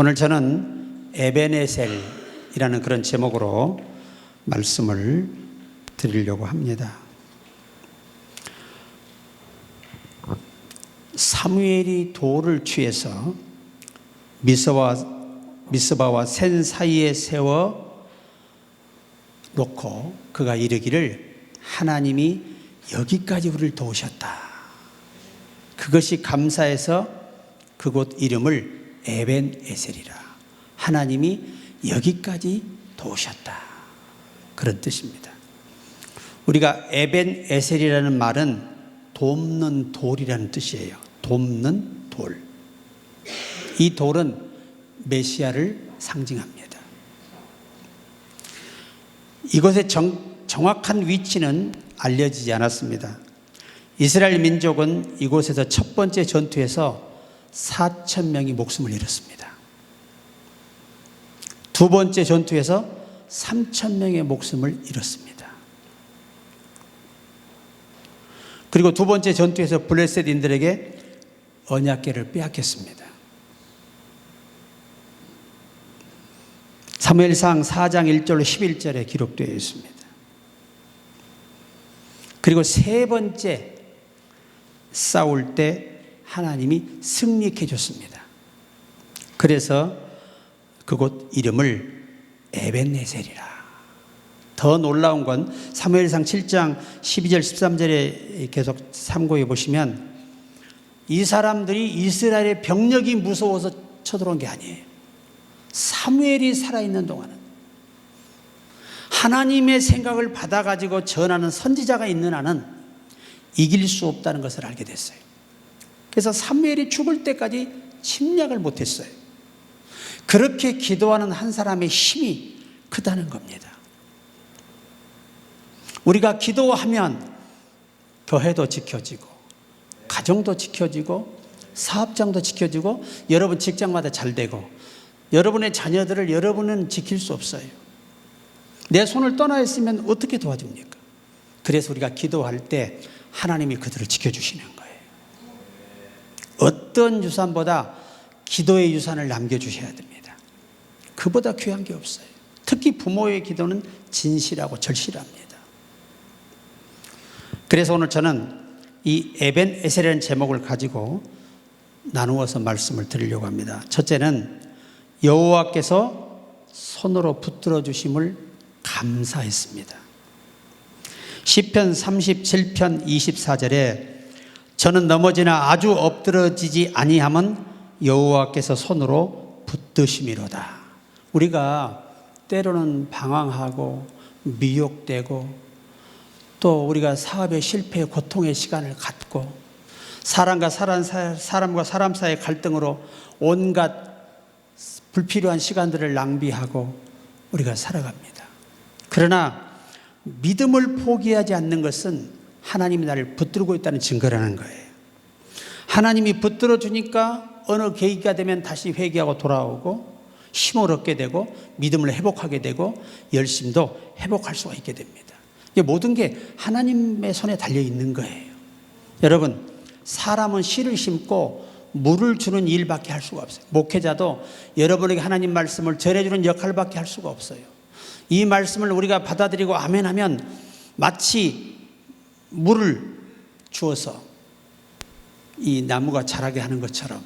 오늘 저는 에벤에셀이라는 그런 제목으로 말씀을 드리려고 합니다. 사무엘이 돌을 취해서 미스바와 센 사이에 세워 놓고 그가 이르기를 하나님이 여기까지 우리를 도우셨다. 그것이 감사해서 그곳 이름을 에벤에셀이라. 하나님이 여기까지 도우셨다. 그런 뜻입니다. 우리가 에벤에셀이라는 말은 돕는 돌이라는 뜻이에요. 돕는 돌. 이 돌은 메시아를 상징합니다. 이곳의 정확한 위치는 알려지지 않았습니다. 이스라엘 민족은 이곳에서 첫 번째 전투에서 4,000명이 목숨을 잃었습니다. 두 번째 전투에서 3,000명의 목숨을 잃었습니다. 그리고 두 번째 전투에서 블레셋인들에게 언약궤를 빼앗겼습니다. 사무엘상 4장 1절로 11절에 기록되어 있습니다. 그리고 세 번째 싸울 때 하나님이 승리케 해줬습니다. 그래서 그곳 이름을 에벤에셀이라. 더 놀라운 건 사무엘상 7장 12절 13절에 계속 참고해 보시면 이 사람들이 이스라엘의 병력이 무서워서 쳐들어온 게 아니에요. 사무엘이 살아있는 동안은 하나님의 생각을 받아가지고 전하는 선지자가 있는 한은 이길 수 없다는 것을 알게 됐어요. 그래서 사무엘이 죽을 때까지 침략을 못했어요. 그렇게 기도하는 한 사람의 힘이 크다는 겁니다. 우리가 기도하면 교회도 지켜지고 가정도 지켜지고 사업장도 지켜지고 여러분 직장마다 잘 되고 여러분의 자녀들을 여러분은 지킬 수 없어요. 내 손을 떠나 있으면 어떻게 도와줍니까? 그래서 우리가 기도할 때 하나님이 그들을 지켜주시는 거예요. 어떤 유산보다 기도의 유산을 남겨주셔야 됩니다. 그보다 귀한 게 없어요. 특히 부모의 기도는 진실하고 절실합니다. 그래서 오늘 저는 이 에벤에셀이라는 제목을 가지고 나누어서 말씀을 드리려고 합니다. 첫째는 여호와께서 손으로 붙들어 주심을 감사했습니다. 시편 37편 24절에 저는 넘어지나 아주 엎드러지지 아니함은 여호와께서 손으로 붙드심이로다. 우리가 때로는 방황하고 미혹되고 또 우리가 사업의 실패의 고통의 시간을 갖고 사람과 사람 사이의 갈등으로 온갖 불필요한 시간들을 낭비하고 우리가 살아갑니다. 그러나 믿음을 포기하지 않는 것은 하나님이 나를 붙들고 있다는 증거라는 거예요. 하나님이 붙들어 주니까 어느 계기가 되면 다시 회개하고 돌아오고 힘을 얻게 되고 믿음을 회복하게 되고 열심도 회복할 수가 있게 됩니다. 이게 모든 게 하나님의 손에 달려 있는 거예요. 여러분, 사람은 씨를 심고 물을 주는 일밖에 할 수가 없어요. 목회자도 여러분에게 하나님 말씀을 전해주는 역할밖에 할 수가 없어요. 이 말씀을 우리가 받아들이고 아멘하면 마치 물을 주어서 이 나무가 자라게 하는 것처럼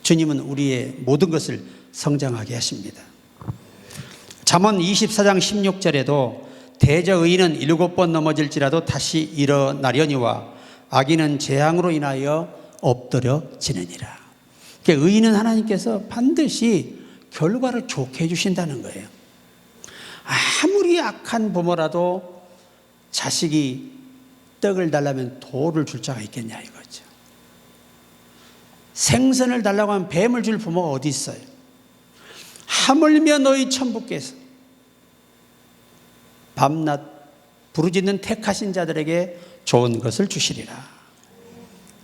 주님은 우리의 모든 것을 성장하게 하십니다. 잠언 24장 16절에도 대저 의인은 7번 넘어질지라도 다시 일어나려니와 악인은 재앙으로 인하여 엎드려지느니라. 그러니까 의인은 하나님께서 반드시 결과를 좋게 해주신다는 거예요. 아무리 악한 부모라도 자식이 떡을 달라면 돌을 줄 자가 있겠냐 이거죠. 생선을 달라고 하면 뱀을 줄 부모가 어디 있어요? 하물며 너희 천부께서 밤낮 부르짖는 택하신 자들에게 좋은 것을 주시리라.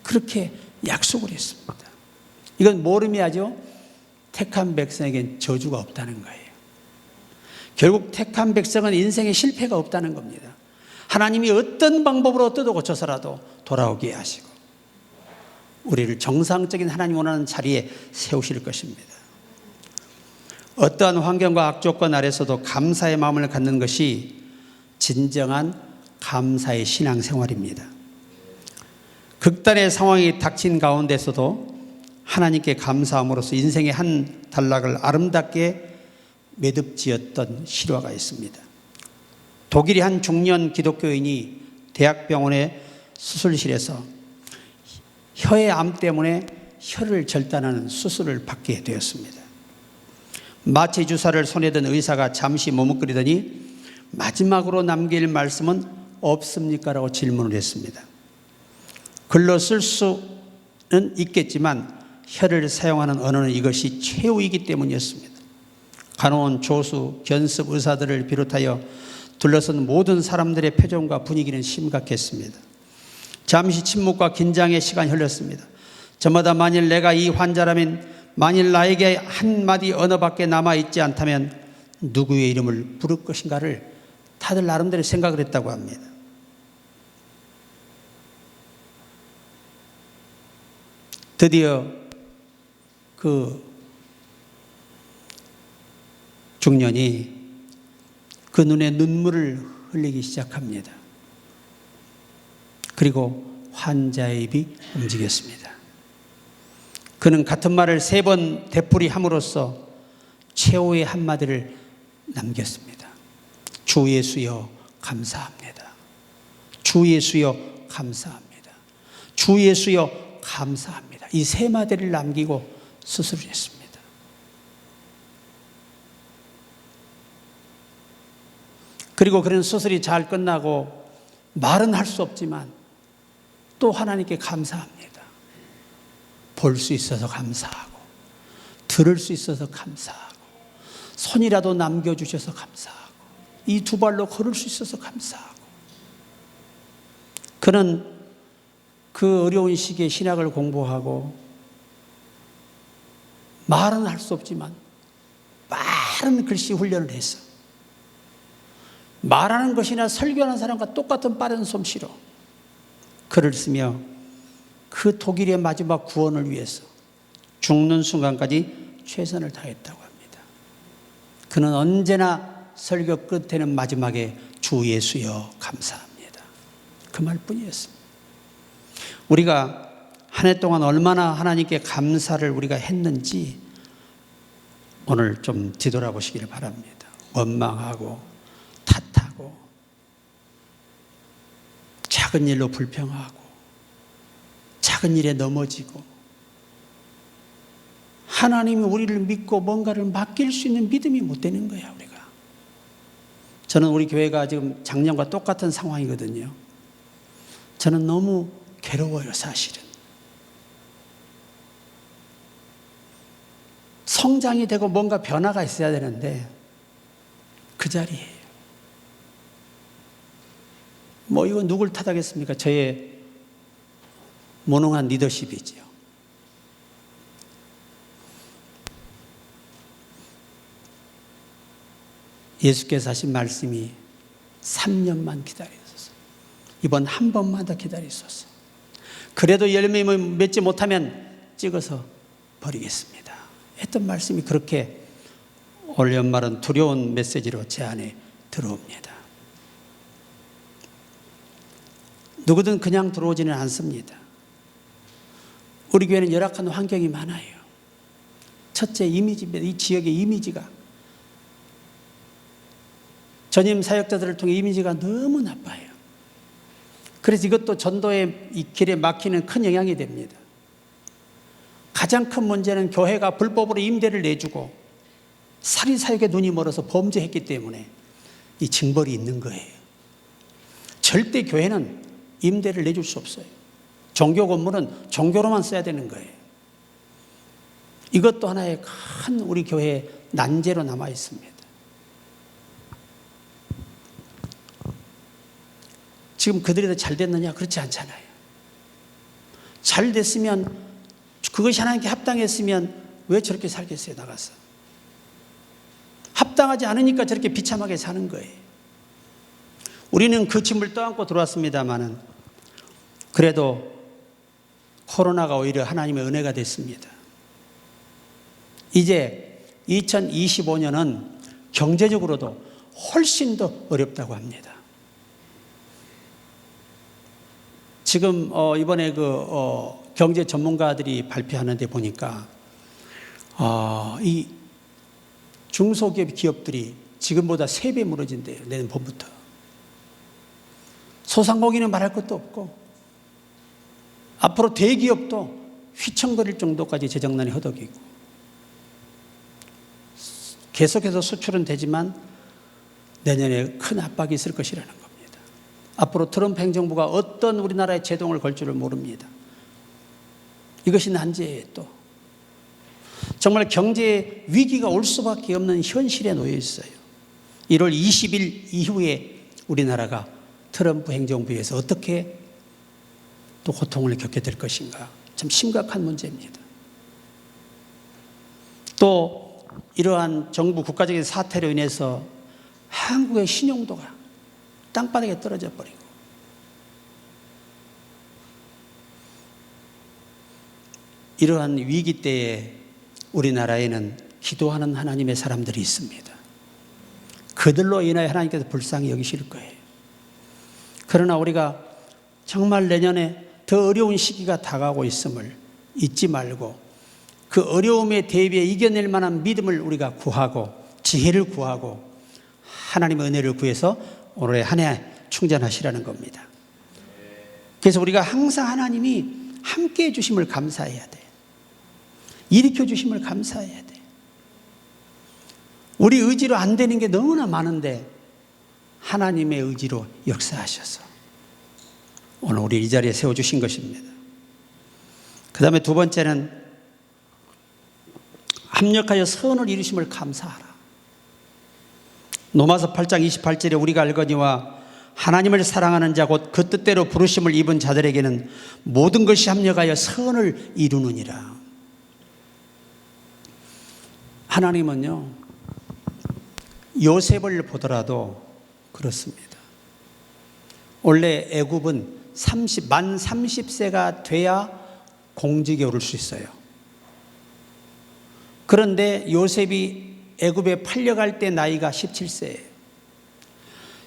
그렇게 약속을 했습니다. 이건 뭘 의미하죠? 택한 백성에겐 저주가 없다는 거예요. 결국 택한 백성은 인생에 실패가 없다는 겁니다. 하나님이 어떤 방법으로 뜯어 고쳐서라도 돌아오게 하시고 우리를 정상적인 하나님 원하는 자리에 세우실 것입니다. 어떠한 환경과 악조건 아래서도 감사의 마음을 갖는 것이 진정한 감사의 신앙생활입니다. 극단의 상황이 닥친 가운데서도 하나님께 감사함으로써 인생의 한 단락을 아름답게 매듭지었던 실화가 있습니다. 독일의 한 중년 기독교인이 대학병원의 수술실에서 혀의 암 때문에 혀를 절단하는 수술을 받게 되었습니다. 마취 주사를 손에 든 의사가 잠시 머뭇거리더니 마지막으로 남길 말씀은 없습니까? 라고 질문을 했습니다. 글로 쓸 수는 있겠지만 혀를 사용하는 언어는 이것이 최후이기 때문이었습니다. 간호원, 조수, 견습 의사들을 비롯하여 둘러선 모든 사람들의 표정과 분위기는 심각했습니다. 잠시 침묵과 긴장의 시간이 흘렀습니다. 저마다 만일 내가 이 환자라면, 만일 나에게 한마디 언어밖에 남아있지 않다면 누구의 이름을 부를 것인가를 다들 나름대로 생각을 했다고 합니다. 드디어 그 중년이 그 눈에 눈물을 흘리기 시작합니다. 그리고 환자의 입이 움직였습니다. 그는 같은 말을 3번 되풀이함으로써 최후의 한마디를 남겼습니다. 주 예수여 감사합니다. 주 예수여 감사합니다. 주 예수여 감사합니다. 이 3마디를 남기고 수술을 했습니다. 그리고 그런 수술이 잘 끝나고 말은 할 수 없지만 또 하나님께 감사합니다. 볼 수 있어서 감사하고, 들을 수 있어서 감사하고, 손이라도 남겨주셔서 감사하고, 이 2발로 걸을 수 있어서 감사하고. 그는 그 어려운 시기에 신학을 공부하고 말은 할 수 없지만 빠른 글씨 훈련을 했어. 말하는 것이나 설교하는 사람과 똑같은 빠른 솜씨로 글을 쓰며 그 독일의 마지막 구원을 위해서 죽는 순간까지 최선을 다했다고 합니다. 그는 언제나 설교 끝에는 마지막에 주 예수여 감사합니다. 그 말뿐이었습니다. 우리가 한 해 동안 얼마나 하나님께 감사를 우리가 했는지 오늘 좀 뒤돌아보시기를 바랍니다. 원망하고 탓하고 작은 일로 불평하고 작은 일에 넘어지고 하나님이 우리를 믿고 뭔가를 맡길 수 있는 믿음이 못 되는 거야 우리가. 저는 우리 교회가 지금 작년과 똑같은 상황이거든요. 저는 너무 괴로워요 사실은. 성장이 되고 뭔가 변화가 있어야 되는데 그 자리예요. 뭐 이거 누굴 탓하겠습니까? 저의 무능한 리더십이지요. 예수께서 하신 말씀이 3년만 기다리소서. 이번 한 번만 더 기다리소서. 그래도 열매 맺지 못하면 찍어서 버리겠습니다. 했던 말씀이 그렇게 올 연말은 두려운 메시지로 제 안에 들어옵니다. 누구든 그냥 들어오지는 않습니다. 우리 교회는 열악한 환경이 많아요. 첫째 이미지입니다. 이 지역의 이미지가 전임 사역자들을 통해 이미지가 너무 나빠요. 그래서 이것도 전도의 이 길에 막히는 큰 영향이 됩니다. 가장 큰 문제는 교회가 불법으로 임대를 내주고 사리사욕에 눈이 멀어서 범죄했기 때문에 이 징벌이 있는 거예요. 절대 교회는 임대를 내줄 수 없어요. 종교 건물은 종교로만 써야 되는 거예요. 이것도 하나의 큰 우리 교회의 난제로 남아 있습니다. 지금 그들이 더 잘 됐느냐? 그렇지 않잖아요. 잘 됐으면 그것이 하나님께 합당했으면 왜 저렇게 살겠어요? 나가서 합당하지 않으니까 저렇게 비참하게 사는 거예요. 우리는 그 짐을 떠안고 들어왔습니다마는 그래도 코로나가 오히려 하나님의 은혜가 됐습니다. 이제 2025년은 경제적으로도 훨씬 더 어렵다고 합니다. 지금 이번에 경제 전문가들이 발표하는 데 보니까 이 중소기업 기업들이 지금보다 3배 무너진대요. 내년 봄부터. 소상공인은 말할 것도 없고 앞으로 대기업도 휘청거릴 정도까지 재정난이 허덕이고 계속해서 수출은 되지만 내년에 큰 압박이 있을 것이라는 겁니다. 앞으로 트럼프 행정부가 어떤 우리나라에 제동을 걸 줄을 모릅니다. 이것이 난제예요. 또 정말 경제 위기가 올 수밖에 없는 현실에 놓여 있어요. 1월 20일 이후에 우리나라가 트럼프 행정부에서 어떻게 또 고통을 겪게 될 것인가, 참 심각한 문제입니다. 또 이러한 정부 국가적인 사태로 인해서 한국의 신용도가 땅바닥에 떨어져 버리고 이러한 위기 때에 우리나라에는 기도하는 하나님의 사람들이 있습니다. 그들로 인하여 하나님께서 불쌍히 여기실 거예요. 그러나 우리가 정말 내년에 더 어려운 시기가 다가오고 있음을 잊지 말고 그 어려움에 대비해 이겨낼 만한 믿음을 우리가 구하고 지혜를 구하고 하나님의 은혜를 구해서 오늘의 한 해 충전하시라는 겁니다. 그래서 우리가 항상 하나님이 함께해 주심을 감사해야 돼. 일으켜 주심을 감사해야 돼. 우리 의지로 안 되는 게 너무나 많은데 하나님의 의지로 역사하셔서 오늘 우리 이 자리에 세워주신 것입니다. 그 다음에 두 번째는 합력하여 선을 이루심을 감사하라. 로마서 8장 28절에 우리가 알거니와 하나님을 사랑하는 자 곧 그 뜻대로 부르심을 입은 자들에게는 모든 것이 합력하여 선을 이루느니라. 하나님은요, 요셉을 보더라도 그렇습니다. 원래 애굽은 만 30세가 돼야 공직에 오를 수 있어요. 그런데 요셉이 애굽에 팔려갈 때 나이가 17세예요.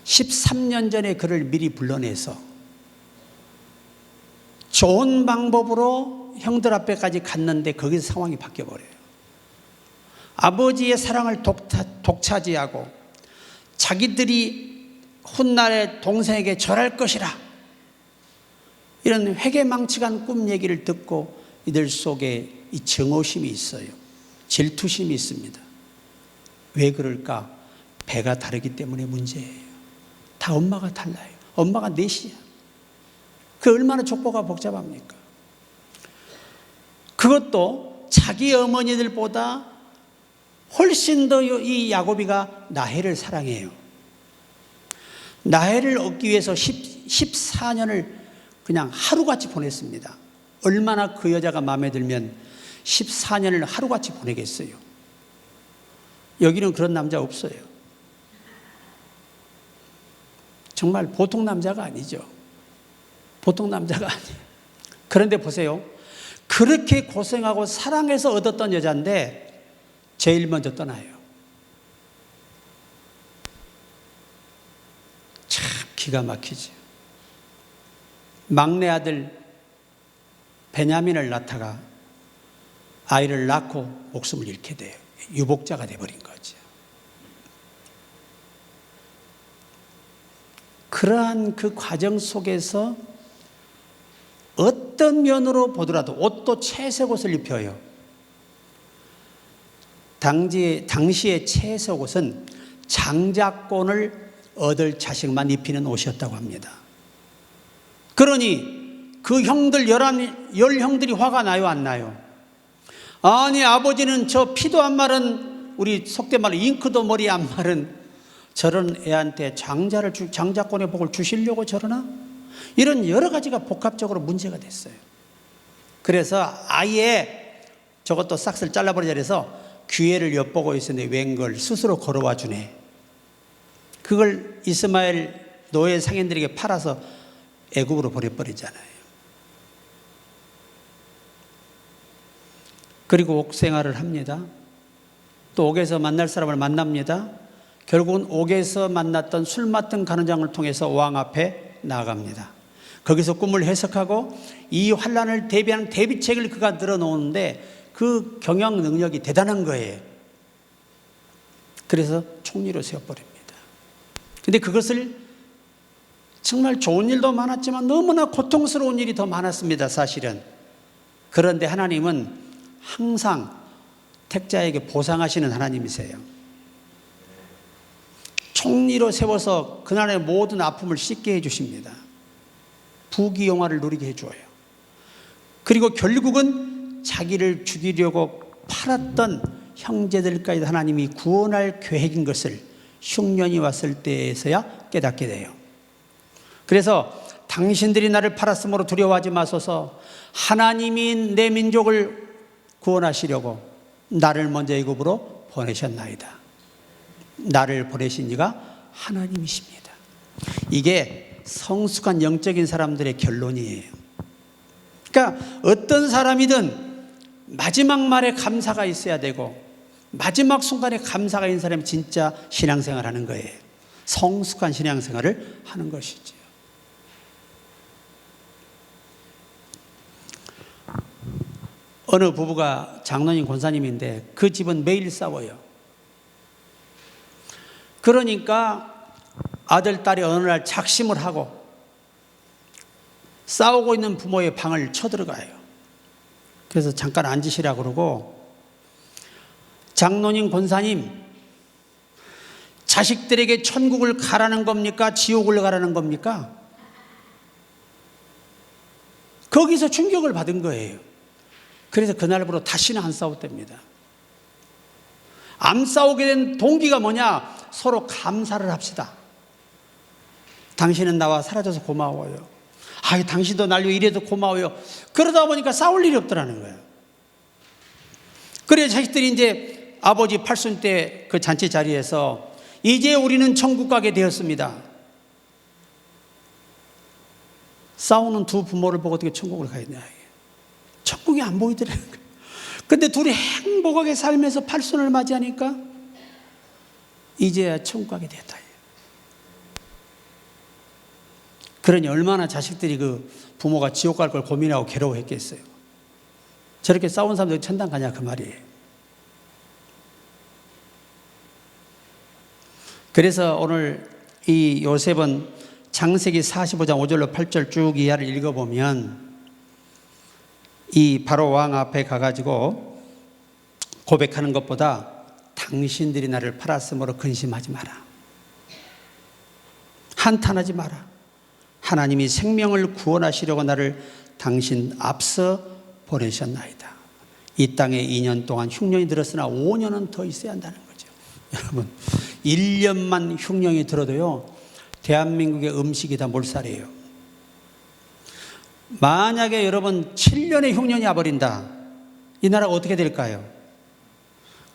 13년 전에 그를 미리 불러내서 좋은 방법으로 형들 앞에까지 갔는데 거기서 상황이 바뀌어버려요. 아버지의 사랑을 독차지하고 자기들이 훗날에 동생에게 절할 것이라 이런 회개망측한 꿈 얘기를 듣고 이들 속에 이 증오심이 있어요. 질투심이 있습니다. 왜 그럴까? 배가 다르기 때문에 문제예요. 다 엄마가 달라요. 엄마가 넷이야. 그 얼마나 족보가 복잡합니까? 그것도 자기 어머니들보다 훨씬 더 이 야곱이가 라헬을 사랑해요. 라헬을 얻기 위해서 14년을 그냥 하루같이 보냈습니다. 얼마나 그 여자가 마음에 들면 14년을 하루같이 보내겠어요. 여기는 그런 남자 없어요. 정말 보통 남자가 아니죠. 보통 남자가 아니에요. 그런데 보세요. 그렇게 고생하고 사랑해서 얻었던 여자인데 제일 먼저 떠나요. 참 기가 막히죠. 막내 아들 베냐민을 낳다가 아이를 낳고 목숨을 잃게 돼요. 유복자가 돼버린 거죠. 그러한 그 과정 속에서 어떤 면으로 보더라도 옷도 채색 옷을 입혀요. 당시의 채색 옷은 장자권을 얻을 자식만 입히는 옷이었다고 합니다. 그러니 그 형들 10형들이 화가 나요, 안 나요? 아니, 아버지는 저 피도 안 마른, 우리 속된 말로 잉크도 머리 안 마른 저런 애한테 장자권의 복을 주시려고 저러나? 이런 여러 가지가 복합적으로 문제가 됐어요. 그래서 아예 저것도 싹을 잘라버리자 해서 귀회를 엿보고 있었는데 웬걸 스스로 걸어와 주네. 그걸 이스마엘 노예 상인들에게 팔아서 애굽으로 보내버리잖아요. 그리고 옥생활을 합니다. 또 옥에서 만날 사람을 만납니다. 결국은 옥에서 만났던 술 맡은 간원장을 통해서 왕 앞에 나아갑니다. 거기서 꿈을 해석하고 이 환난을 대비하는 대비책을 그가 늘어놓는데 그 경영 능력이 대단한 거예요. 그래서 총리로 세워버립니다. 근데 그것을 정말 좋은 일도 많았지만 너무나 고통스러운 일이 더 많았습니다, 사실은. 그런데 하나님은 항상 택자에게 보상하시는 하나님이세요. 총리로 세워서 그날의 모든 아픔을 씻게 해주십니다. 부귀영화를 누리게 해줘요. 그리고 결국은 자기를 죽이려고 팔았던 형제들까지 하나님이 구원할 계획인 것을 흉년이 왔을 때에서야 깨닫게 돼요. 그래서 당신들이 나를 팔았으므로 두려워하지 마소서. 하나님이 내 민족을 구원하시려고 나를 먼저 애굽으로 보내셨나이다. 나를 보내신 이가 하나님이십니다. 이게 성숙한 영적인 사람들의 결론이에요. 그러니까 어떤 사람이든 마지막 말에 감사가 있어야 되고 마지막 순간에 감사가 있는 사람이 진짜 신앙생활을 하는 거예요. 성숙한 신앙생활을 하는 것이죠. 어느 부부가 장로님 권사님인데 그 집은 매일 싸워요. 그러니까 아들, 딸이 어느 날 작심을 하고 싸우고 있는 부모의 방을 쳐들어가요. 그래서 잠깐 앉으시라 그러고, 장로님, 권사님, 자식들에게 천국을 가라는 겁니까? 지옥을 가라는 겁니까? 거기서 충격을 받은 거예요. 그래서 그날부로 다시는 안 싸웠답니다. 안 싸우게 된 동기가 뭐냐? 서로 감사를 합시다. 당신은 나와 사라져서 고마워요. 당신도 날 위해 이래도 고마워요. 그러다 보니까 싸울 일이 없더라는 거예요. 그래서 자식들이 이제 아버지 팔순 때 그 잔치 자리에서 이제 우리는 천국 가게 되었습니다. 싸우는 두 부모를 보고 어떻게 천국을 가겠냐. 천국이 안 보이더라는 거예요. 근데 둘이 행복하게 살면서 팔순을 맞이하니까 이제야 천국 가게 됐다. 그러니 얼마나 자식들이 그 부모가 지옥 갈 걸 고민하고 괴로워했겠어요. 저렇게 싸운 사람들 천당 가냐 그 말이에요. 그래서 오늘 이 요셉은 창세기 45장 5절로 8절 쭉 이하를 읽어보면 이 바로 왕 앞에 가가지고 고백하는 것보다 당신들이 나를 팔았으므로 근심하지 마라. 한탄하지 마라. 하나님이 생명을 구원하시려고 나를 당신 앞서 보내셨나이다. 이 땅에 2년 동안 흉년이 들었으나 5년은 더 있어야 한다는 거죠. 여러분 1년만 흉년이 들어도요 대한민국의 음식이 다 몰살이에요. 만약에 여러분 7년의 흉년이 와버린다. 이 나라가 어떻게 될까요?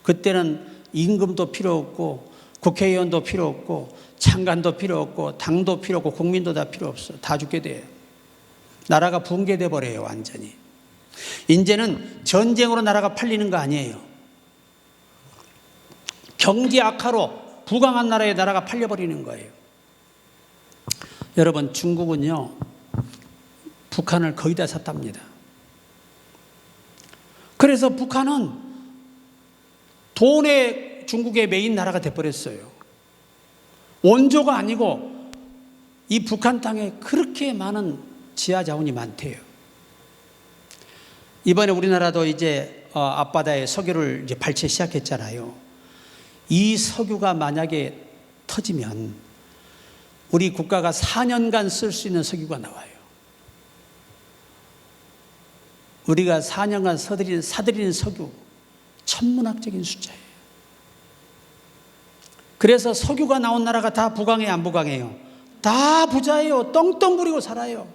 그때는 임금도 필요 없고 국회의원도 필요 없고 장관도 필요 없고 당도 필요 없고 국민도 다 필요 없어. 다 죽게 돼요. 나라가 붕괴돼 버려요. 완전히. 이제는 전쟁으로 나라가 팔리는 거 아니에요. 경제 악화로 부강한 나라에 나라가 팔려버리는 거예요. 여러분 중국은요 북한을 거의 다 샀답니다. 그래서 북한은 돈의 중국의 메인 나라가 돼버렸어요. 원조가 아니고 이 북한 땅에 그렇게 많은 지하 자원이 많대요. 이번에 우리나라도 이제 앞바다에 석유를 이제 발채 시작했잖아요. 이 석유가 만약에 터지면 우리 국가가 4년간 쓸 수 있는 석유가 나와요. 우리가 4년간 사들이는 석유 천문학적인 숫자예요. 그래서 석유가 나온 나라가 다 부강해요, 안 부강해요? 다 부자예요. 떵떵 부리고 살아요.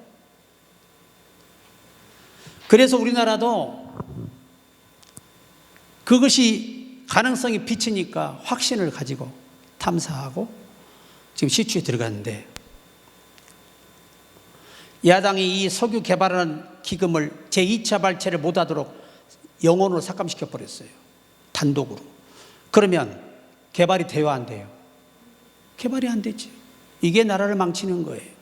그래서 우리나라도 그것이 가능성이 비치니까 확신을 가지고 탐사하고 지금 시추에 들어갔는데, 야당이 이 석유 개발하는 기금을 제2차 발채를 못하도록 영원으로 삭감시켜 버렸어요. 단독으로. 그러면 개발이 돼요, 안 돼요? 개발이 안 되지. 이게 나라를 망치는 거예요.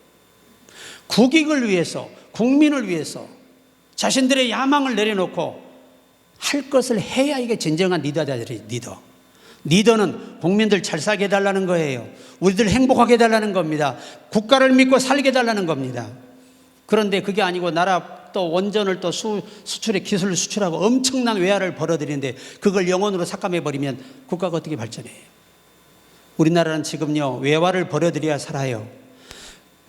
국익을 위해서, 국민을 위해서 자신들의 야망을 내려놓고 할 것을 해야 이게 진정한 리더다. 리더는 국민들 잘 살게 해달라는 거예요. 우리들 행복하게 해달라는 겁니다. 국가를 믿고 살게 해달라는 겁니다. 그런데 그게 아니고 나라 또 원전을 또 수출에 기술을 수출하고 엄청난 외화를 벌어들이는데 그걸 영원으로 삭감해버리면 국가가 어떻게 발전해요? 우리나라는 지금요, 외화를 벌어들여야 살아요.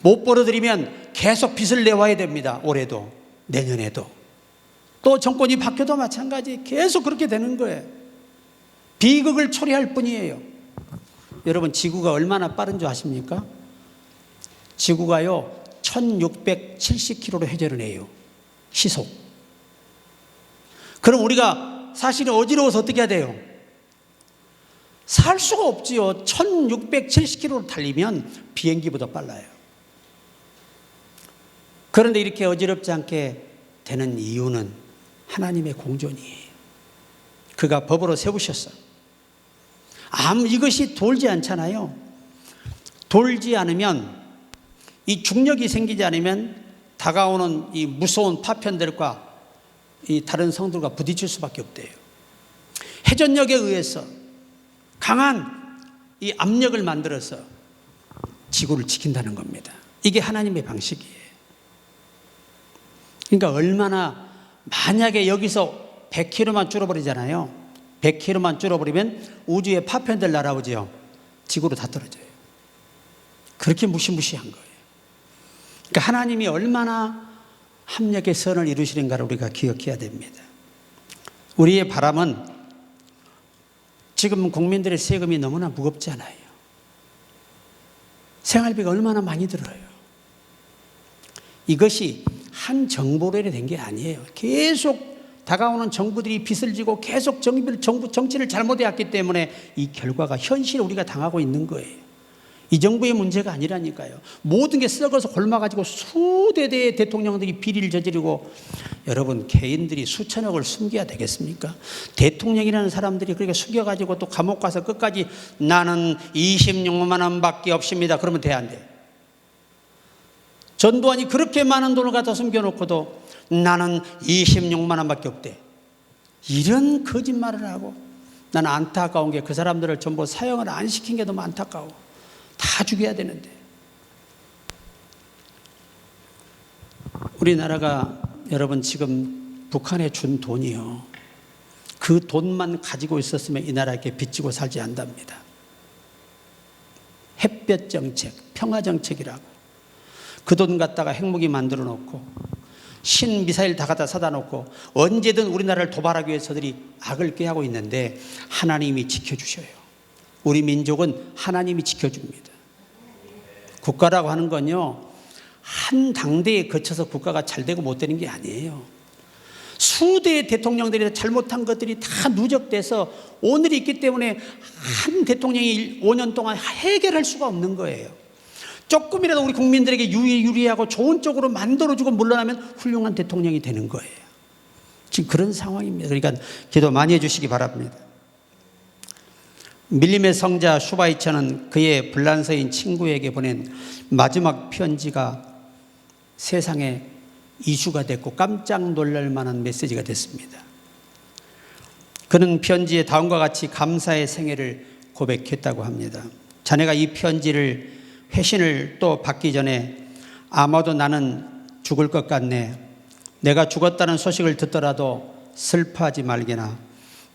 못 벌어들이면 계속 빚을 내와야 됩니다. 올해도, 내년에도. 또 정권이 바뀌어도 마찬가지. 계속 그렇게 되는 거예요. 비극을 초래할 뿐이에요. 여러분, 지구가 얼마나 빠른 줄 아십니까? 지구가요 1670km로 회전을 해요. 시속. 그럼 우리가 사실은 어지러워서 어떻게 해야 돼요? 살 수가 없지요. 1670km로 달리면 비행기보다 빨라요. 그런데 이렇게 어지럽지 않게 되는 이유는 하나님의 공존이에요. 그가 법으로 세우셨어요. 이것이 돌지 않잖아요. 돌지 않으면, 이 중력이 생기지 않으면 다가오는 이 무서운 파편들과 이 다른 성들과 부딪힐 수밖에 없대요. 회전력에 의해서 강한 이 압력을 만들어서 지구를 지킨다는 겁니다. 이게 하나님의 방식이에요. 그러니까 얼마나, 만약에 여기서 100km만 줄어버리잖아요. 100km만 줄어버리면 우주의 파편들 날아오죠. 지구로 다 떨어져요. 그렇게 무시무시한 거예요. 그러니까 하나님이 얼마나 합력의 선을 이루시는가를 우리가 기억해야 됩니다. 우리의 바람은, 지금 국민들의 세금이 너무나 무겁잖아요. 생활비가 얼마나 많이 들어요. 이것이 한 정부로 된 게 아니에요. 계속 다가오는 정부들이 빚을 지고 계속 정치를 잘못해왔기 때문에 이 결과가 현실에 우리가 당하고 있는 거예요. 이 정부의 문제가 아니라니까요. 모든 게 썩어서 곪아가지고 수대대의 대통령들이 비리를 저지르고, 여러분, 개인들이 수천억을 숨겨야 되겠습니까? 대통령이라는 사람들이 그렇게 숨겨가지고 또 감옥 가서 끝까지 나는 26만 원밖에 없습니다. 그러면 돼, 안 돼? 전두환이 그렇게 많은 돈을 갖다 숨겨놓고도 나는 26만 원밖에 없대. 이런 거짓말을 하고, 나는 안타까운 게 그 사람들을 전부 사형을 안 시킨 게 너무 안타까워. 다 죽여야 되는데. 우리나라가 여러분 지금 북한에 준 돈이요, 그 돈만 가지고 있었으면 이 나라 이렇게 빚지고 살지 않답니다. 햇볕 정책, 평화 정책이라고 그 돈 갖다가 핵무기 만들어 놓고 신미사일 다 갖다 사다 놓고 언제든 우리나라를 도발하기 위해서들이 악을 꾀하고 있는데 하나님이 지켜주셔요. 우리 민족은 하나님이 지켜줍니다. 국가라고 하는 건요, 한 당대에 거쳐서 국가가 잘 되고 못 되는 게 아니에요. 수대의 대통령들이 잘못한 것들이 다 누적돼서 오늘이 있기 때문에 한 대통령이 5년 동안 해결할 수가 없는 거예요. 조금이라도 우리 국민들에게 유리하고 좋은 쪽으로 만들어주고 물러나면 훌륭한 대통령이 되는 거예요. 지금 그런 상황입니다. 그러니까 기도 많이 해주시기 바랍니다. 밀림의 성자 슈바이처는 그의 불란서인 친구에게 보낸 마지막 편지가 세상에 이슈가 됐고 깜짝 놀랄 만한 메시지가 됐습니다. 그는 편지에 다음과 같이 감사의 생애를 고백했다고 합니다. 자네가 이 편지를 회신을 또 받기 전에 아마도 나는 죽을 것 같네. 내가 죽었다는 소식을 듣더라도 슬퍼하지 말게나.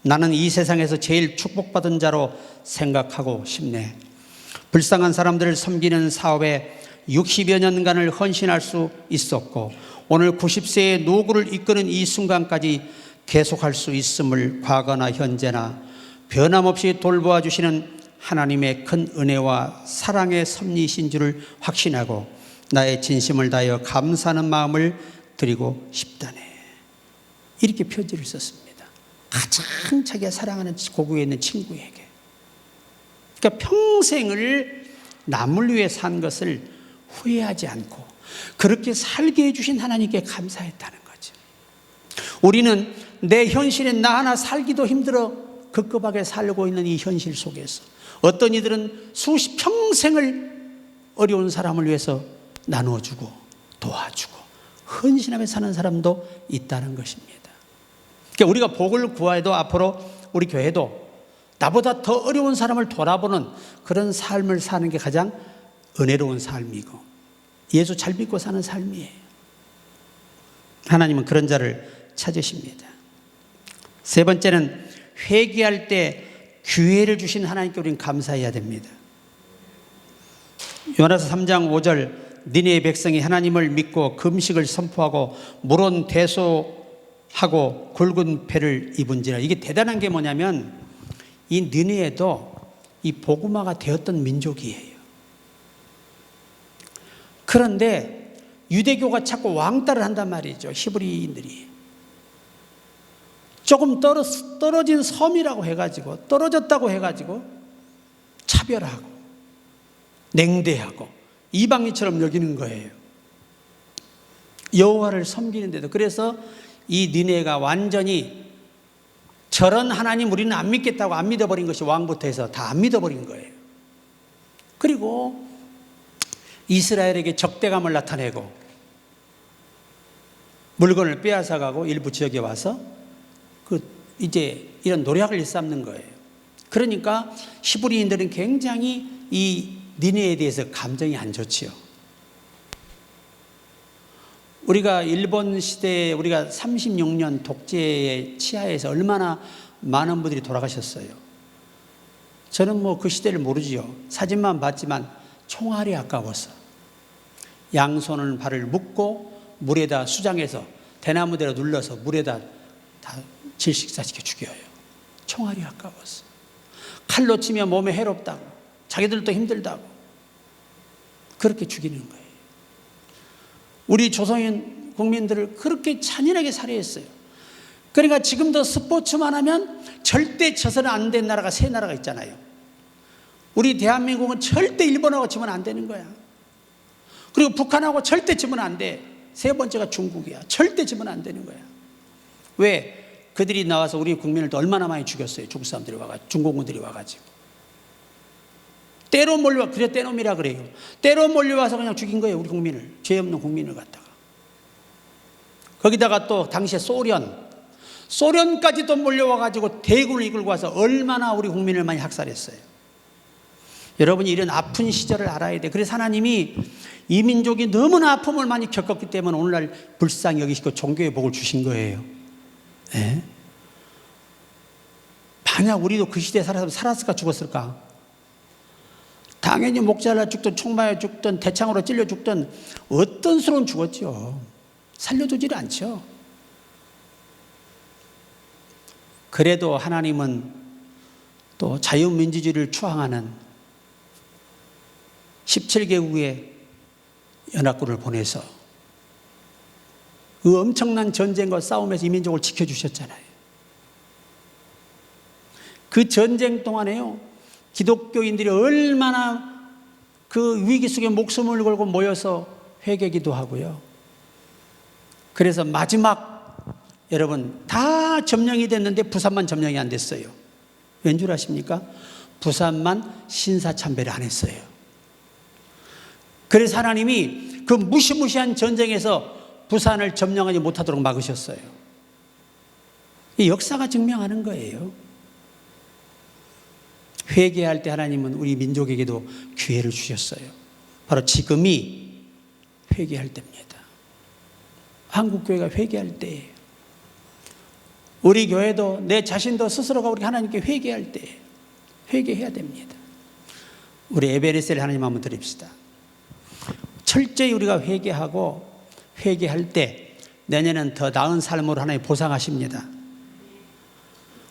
나는 이 세상에서 제일 축복받은 자로 생각하고 싶네. 불쌍한 사람들을 섬기는 사업에 60여 년간을 헌신할 수 있었고 오늘 90세의 노구를 이끄는 이 순간까지 계속할 수 있음을 과거나 현재나 변함없이 돌보아 주시는 하나님의 큰 은혜와 사랑의 섭리이신 줄을 확신하고 나의 진심을 다하여 감사하는 마음을 드리고 싶다네. 이렇게 편지를 썼습니다. 가장 자기가 사랑하는 고국에 있는 친구에게. 그러니까 평생을 남을 위해 산 것을 후회하지 않고 그렇게 살게 해주신 하나님께 감사했다는 거죠. 우리는 내 현실에 나 하나 살기도 힘들어 급급하게 살고 있는 이 현실 속에서 어떤 이들은 수십 평생을 어려운 사람을 위해서 나눠주고 도와주고 헌신하며 사는 사람도 있다는 것입니다. 그러니까 우리가 복을 구해도 앞으로 우리 교회도 나보다 더 어려운 사람을 돌아보는 그런 삶을 사는 게 가장 은혜로운 삶이고 예수 잘 믿고 사는 삶이에요. 하나님은 그런 자를 찾으십니다. 세 번째는 회개할 때 기회를 주신 하나님께 우리는 감사해야 됩니다. 요나서 3장 5절 니네의 백성이 하나님을 믿고 금식을 선포하고 물은 대소하고 굵은 배를 입은지라. 이게 대단한 게 뭐냐면 이 니네에도 이 복음화가 되었던 민족이에요. 그런데 유대교가 자꾸 왕따를 한단 말이죠. 히브리인들이. 조금 떨어진 섬이라고 해가지고 떨어졌다고 해가지고 차별하고 냉대하고 이방인처럼 여기는 거예요. 여호와를 섬기는데도. 그래서 이 니네가 완전히 저런 하나님 우리는 안 믿겠다고 안 믿어버린 것이 왕부터 해서 다 안 믿어버린 거예요. 그리고 이스라엘에게 적대감을 나타내고 물건을 빼앗아가고 일부 지역에 와서 이제 이런 노략을 일삼는 거예요. 그러니까 히브리인들은 굉장히 이 니네에 대해서 감정이 안 좋지요. 우리가 일본 시대에 우리가 36년 독재의 치하에서 얼마나 많은 분들이 돌아가셨어요. 저는 뭐 그 시대를 모르지요. 사진만 봤지만 총알이 아까워서 양손은 발을 묶고 물에다 수장해서 대나무대로 눌러서 물에다 다 질식사시켜 죽여요. 총알이 아까워서. 칼로 치면 몸에 해롭다고 자기들도 힘들다고 그렇게 죽이는 거예요. 우리 조선인 국민들을 그렇게 잔인하게 살해했어요. 그러니까 지금도 스포츠만 하면 절대 쳐서는 안 된 나라가 세 나라가 있잖아요. 우리 대한민국은 절대 일본하고 치면 안 되는 거야. 그리고 북한하고 절대 치면 안 돼. 세 번째가 중국이야. 절대 치면 안 되는 거야. 왜? 그들이 나와서 우리 국민을 또 얼마나 많이 죽였어요. 중국 사람들이 와가지고, 중공군들이 와가지고. 때로 몰려와, 그래 때놈이라 그래요. 때로 몰려와서 그냥 죽인 거예요. 우리 국민을. 죄 없는 국민을 갖다가. 거기다가 또 당시에 소련까지도 몰려와가지고 대군을 이끌고 와서 얼마나 우리 국민을 많이 학살했어요. 여러분이 이런 아픈 시절을 알아야 돼. 그래서 하나님이 이 민족이 너무나 아픔을 많이 겪었기 때문에 오늘날 불쌍히 여기시고 종교의 복을 주신 거예요. 네? 만약 우리도 그 시대에 살았을까 죽었을까? 당연히 목 잘라 죽든 총 맞아 죽든 대창으로 찔려 죽든 어떤 수로는 죽었죠. 살려두지를 않죠. 그래도 하나님은 또 자유민주주의를 추앙하는 17개국의 연합군을 보내서 그 엄청난 전쟁과 싸움에서 이 민족을 지켜주셨잖아요. 그 전쟁 동안에요, 기독교인들이 얼마나 그 위기 속에 목숨을 걸고 모여서 회개기도 하고요. 그래서 마지막 여러분 다 점령이 됐는데 부산만 점령이 안 됐어요. 왠 줄 아십니까? 부산만 신사참배를 안 했어요. 그래서 하나님이 그 무시무시한 전쟁에서 부산을 점령하지 못하도록 막으셨어요. 이 역사가 증명하는 거예요. 회개할 때 하나님은 우리 민족에게도 기회를 주셨어요. 바로 지금이 회개할 때입니다. 한국교회가 회개할 때예요. 우리 교회도 내 자신도 스스로가 우리 하나님께 회개할 때 회개해야 됩니다. 우리 에베레스를 하나님 한번 드립시다. 철저히 우리가 회개하고 회개할 때 내년은 더 나은 삶으로 하나님 보상하십니다.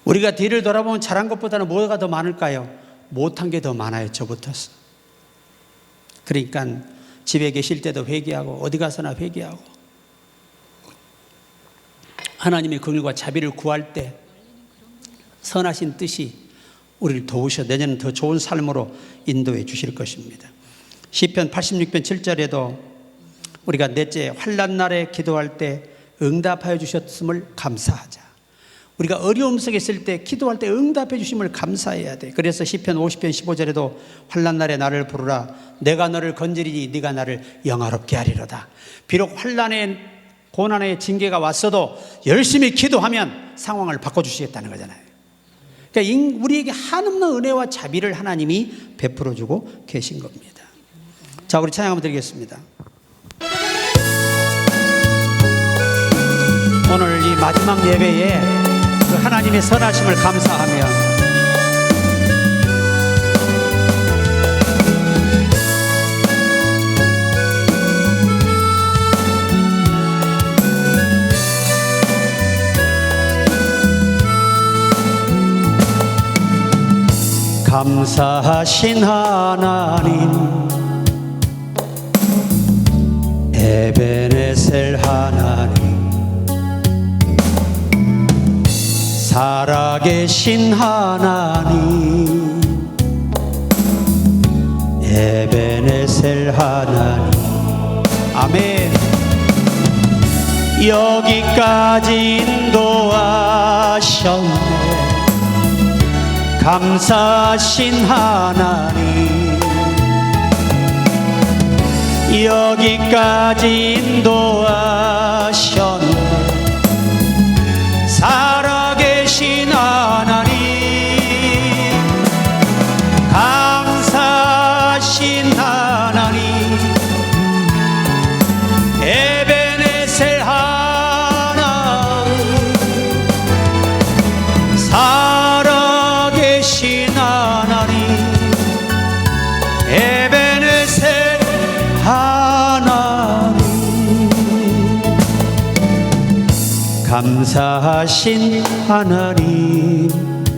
우리가 뒤를 돌아보면 잘한 것보다는 뭐가 더 많을까요? 못한 게 더 많아요. 저부터서. 그러니까 집에 계실 때도 회개하고 어디 가서나 회개하고 하나님의 긍휼과 자비를 구할 때 선하신 뜻이 우리를 도우셔 내년은 더 좋은 삶으로 인도해 주실 것입니다. 시편 86편 7절에도 우리가 넷째 환난 날에 기도할 때 응답하여 주셨음을 감사하자. 우리가 어려움 속에 있을 때 기도할 때 응답해 주심을 감사해야 돼. 그래서 시편 50편 15절에도 환난 날에 나를 부르라. 내가 너를 건지리니 네가 나를 영화롭게 하리로다. 비록 환난의 고난의 징계가 왔어도 열심히 기도하면 상황을 바꿔주시겠다는 거잖아요. 그러니까 우리에게 한없는 은혜와 자비를 하나님이 베풀어주고 계신 겁니다. 자, 우리 찬양 한번 드리겠습니다. 오늘 이 마지막 예배에 그 하나님의 선하심을 감사하며 감사하신 하나님, 에베네셀 하나님, 살아계신 하나님, 에베네셀 하나님. 아멘. 여기까지 인도하셨네. 감사하신 하나님, 여기까지 인도하셨네. 살아계신 하나님, 감사하신 하나님, 에베네셀 하나님, 살아계신 하나님, 에베네셀 하나님, 감사하신 하나님.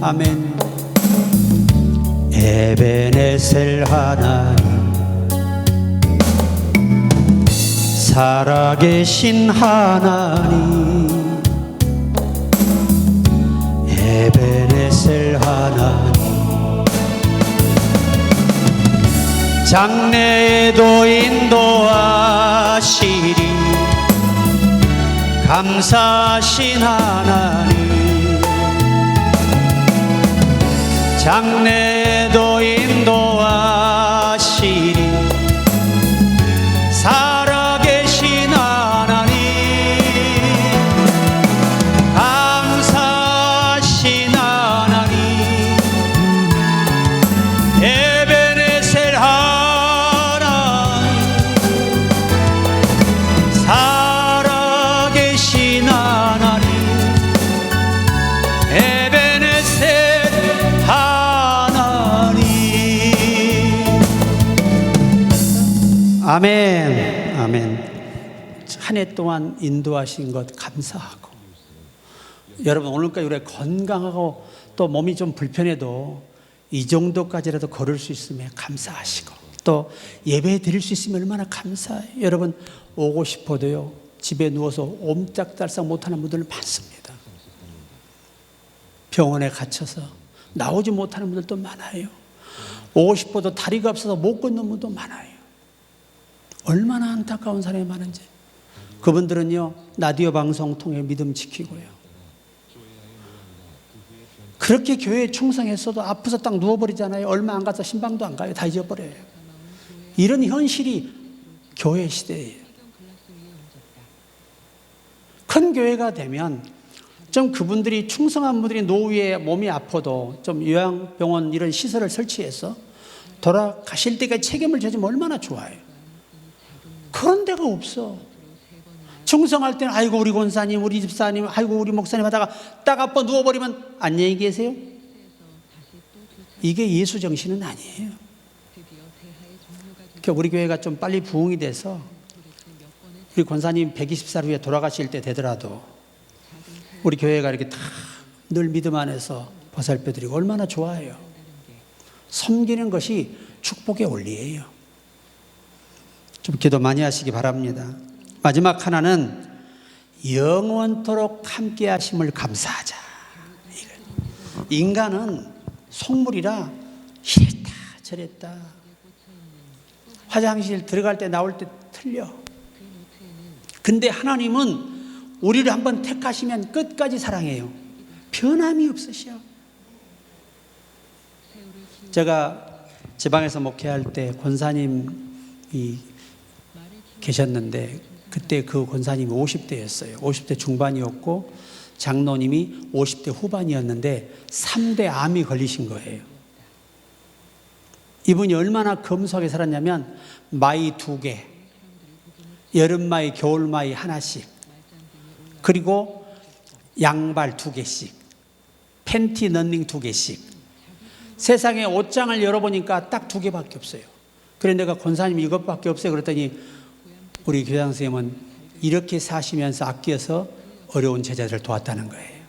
아멘. 에베네셀 하나님, 살아계신 하나님, 에베네셀 하나님. 장래에도 인도하시리. 감사하신 하나님, 장래에도 인도하시리. 살아계신 하나님, 감사하신 하나님, 에베네셀 하나님, 살아계신 하나님, 에베네셀 하나님. 아멘. 아멘. 한 해 동안 인도하신 것 감사하고, 여러분 오늘까지 우리가 건강하고 또 몸이 좀 불편해도 이 정도까지라도 걸을 수 있으면 감사하시고, 또 예배 드릴 수 있으면 얼마나 감사해요. 여러분 오고 싶어도요 집에 누워서 옴짝달싹 못하는 분들 많습니다. 병원에 갇혀서 나오지 못하는 분들도 많아요. 오고 싶어도 다리가 없어서 못 걷는 분도 많아요. 얼마나 안타까운 사람이 많은지. 그분들은요 라디오 방송 통해 믿음 지키고요, 그렇게 교회에 충성했어도 아파서 딱 누워버리잖아요. 얼마 안 가서 신방도 안 가요. 다 잊어버려요. 이런 현실이 교회 시대예요. 큰 교회가 되면 좀 그분들이 충성한 분들이 노후에 몸이 아파도 좀 요양병원 이런 시설을 설치해서 돌아가실 때까지 책임을 져주면 얼마나 좋아요. 그런 데가 없어. 충성할 때는 아이고 우리 권사님, 우리 집사님, 아이고 우리 목사님 하다가 딱 아파 누워버리면 안녕히 계세요. 이게 예수 정신은 아니에요. 우리 교회가 좀 빨리 부흥이 돼서 우리 권사님 120살 후에 돌아가실 때 되더라도 우리 교회가 이렇게 다 늘 믿음 안에서 보살펴드리고 얼마나 좋아요. 섬기는 것이 축복의 원리예요. 좀 기도 많이 하시기 바랍니다. 마지막 하나는 영원토록 함께 하심을 감사하자. 인간은 속물이라 이랬다 저랬다, 화장실 들어갈 때 나올 때 틀려. 근데 하나님은 우리를 한번 택하시면 끝까지 사랑해요. 변함이 없으셔. 제가 지방에서 목회할 때 권사님이 계셨는데 그때 그 권사님이 50대였어요. 50대 중반이었고 장로님이 50대 후반이었는데 3대 암이 걸리신 거예요. 이분이 얼마나 검소하게 살았냐면 마이 2개, 여름마이, 겨울마이 하나씩, 그리고 양발 2개씩, 팬티 런닝 2개씩. 세상에 옷장을 열어보니까 딱 2개밖에 없어요. 그래 내가 권사님 이것밖에 없어요 그랬더니 우리 교장 선생님은 이렇게 사시면서 아껴서 어려운 제자들을 도왔다는 거예요.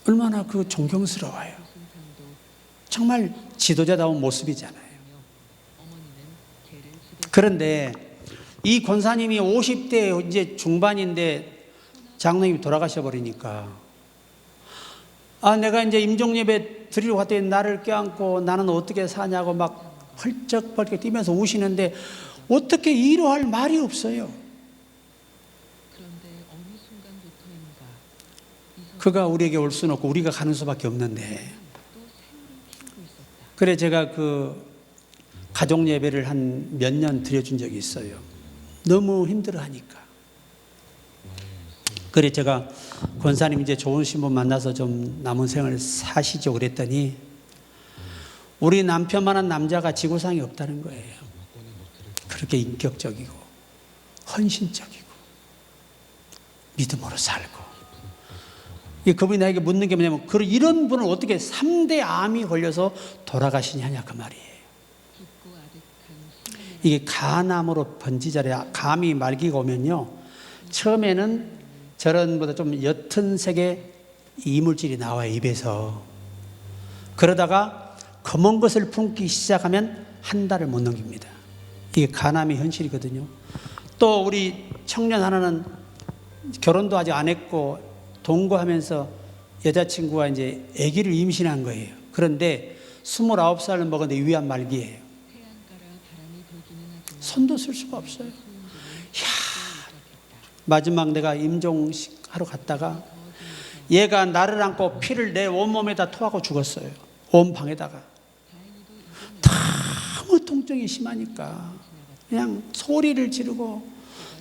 얼마나 그 존경스러워요. 정말 지도자다운 모습이잖아요. 그런데 이 권사님이 50대 이제 중반인데 장로님이 돌아가셔 버리니까 내가 이제 임종예배 드리러 갔더니 나를 껴안고 나는 어떻게 사냐고 막 펄쩍펄쩍 뛰면서 우시는데 어떻게 위로할 말이 없어요. 그가 우리에게 올 수는 없고 우리가 가는 수밖에 없는데, 그래 제가 그 가족 예배를 한 몇 년 드려준 적이 있어요. 너무 힘들어하니까. 그래 제가 권사님 이제 좋으신 분 만나서 좀 남은 생을 사시죠 그랬더니 우리 남편만한 남자가 지구상에 없다는 거예요. 그렇게 인격적이고 헌신적이고 믿음으로 살고. 그분이 나에게 묻는 게 뭐냐면 이런 분을 어떻게 3대 암이 걸려서 돌아가시냐냐 그 말이에요. 이게 간암으로 번지자래. 감이 말기가 오면요 처음에는 저런 보다 좀 옅은 색의 이물질이 나와요 입에서. 그러다가 검은 것을 품기 시작하면 한 달을 못 넘깁니다. 이게 간암의 현실이거든요. 또 우리 청년 하나는 결혼도 아직 안 했고 동거하면서 여자친구가 이제 아기를 임신한 거예요. 그런데 29살을 먹었는데 위암 말기예요. 손도 쓸 수가 없어요. 마지막 내가 임종식 하러 갔다가 얘가 나를 안고 피를 내 온몸에다 토하고 죽었어요. 온 방에다가. 너무 통증이 심하니까 그냥 소리를 지르고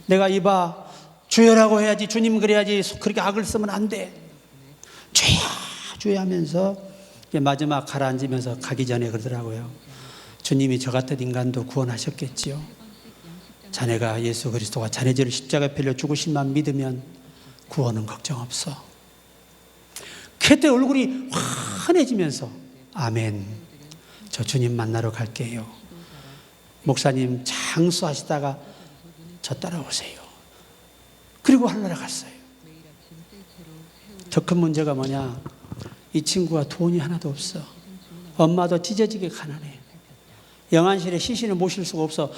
내가 이봐 주여라고 해야지, 주님 그래야지, 그렇게 악을 쓰면 안 돼. 주여 주여 하면서 마지막 가라앉으면서 가기 전에 그러더라고요. 주님이 저 같은 인간도 구원하셨겠지요. 자네가 예수 그리스도가 자네 죄를 십자가에 빌려 죽으심만 믿으면 구원은 걱정 없어. 그때 얼굴이 환해지면서 아멘, 저 주님 만나러 갈게요. 목사님 장수하시다가 저 따라오세요. 그리고 하늘나라 갔어요. 더 큰 문제가 뭐냐, 이 친구가 돈이 하나도 없어. 엄마도 찢어지게 가난해. 영안실에 시신을 모실 수가 없어.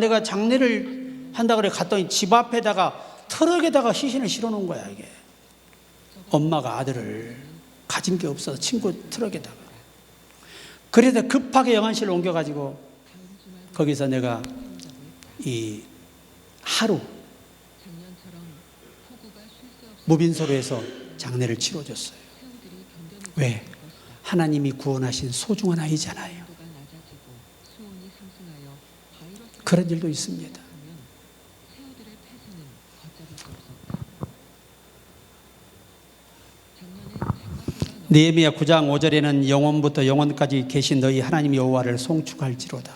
내가 장례를 한다 그래 갔더니 집 앞에다가 트럭에다가 시신을 실어 놓은 거야. 이게 엄마가 아들을 가진 게 없어서 친구 트럭에다가. 그래서 급하게 영안실로 옮겨가지고 거기서 내가 이 하루 무빈소로 해서 장례를 치러줬어요. 왜? 하나님이 구원하신 소중한 아이잖아요. 그런 일도 있습니다. 느헤미야 9장 5절에는 영원부터 영원까지 계신 너희 하나님 여호와를 송축할지로다.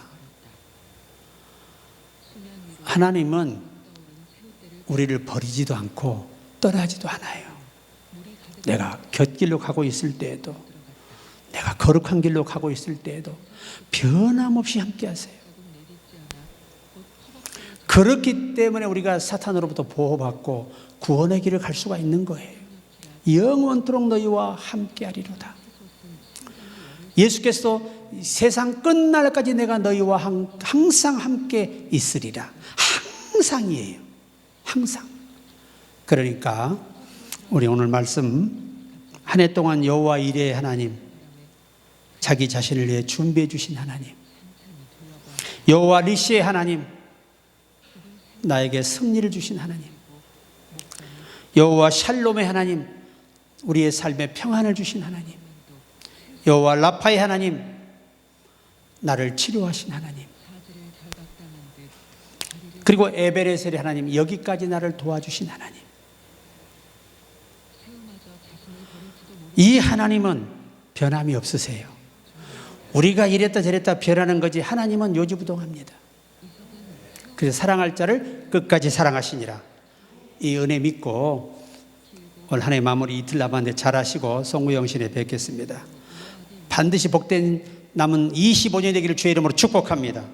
하나님은 우리를 버리지도 않고 떠나지도 않아요. 내가 곁길로 가고 있을 때에도, 내가 거룩한 길로 가고 있을 때에도 변함없이 함께 하세요. 그렇기 때문에 우리가 사탄으로부터 보호받고 구원의 길을 갈 수가 있는 거예요. 영원토록 너희와 함께 하리로다. 예수께서도 세상 끝날까지 내가 너희와 항상 함께 있으리라. 항상이에요. 항상. 그러니까 우리 오늘 말씀, 한 해 동안 여호와 이레의 하나님, 자기 자신을 위해 준비해 주신 하나님, 여호와 니시의 하나님, 나에게 승리를 주신 하나님, 여호와 샬롬의 하나님, 우리의 삶에 평안을 주신 하나님, 여호와 라파의 하나님, 나를 치료하신 하나님, 그리고 에베레셀의 하나님, 여기까지 나를 도와주신 하나님. 이 하나님은 변함이 없으세요. 우리가 이랬다 저랬다 변하는 거지 하나님은 요지부동합니다. 그래서 사랑할 자를 끝까지 사랑하시니라. 이 은혜 믿고 오늘 한 해 마무리 이틀 남았는데 잘하시고 송구영신에 뵙겠습니다. 반드시 복된 남은 25년 되기를 주의 이름으로 축복합니다.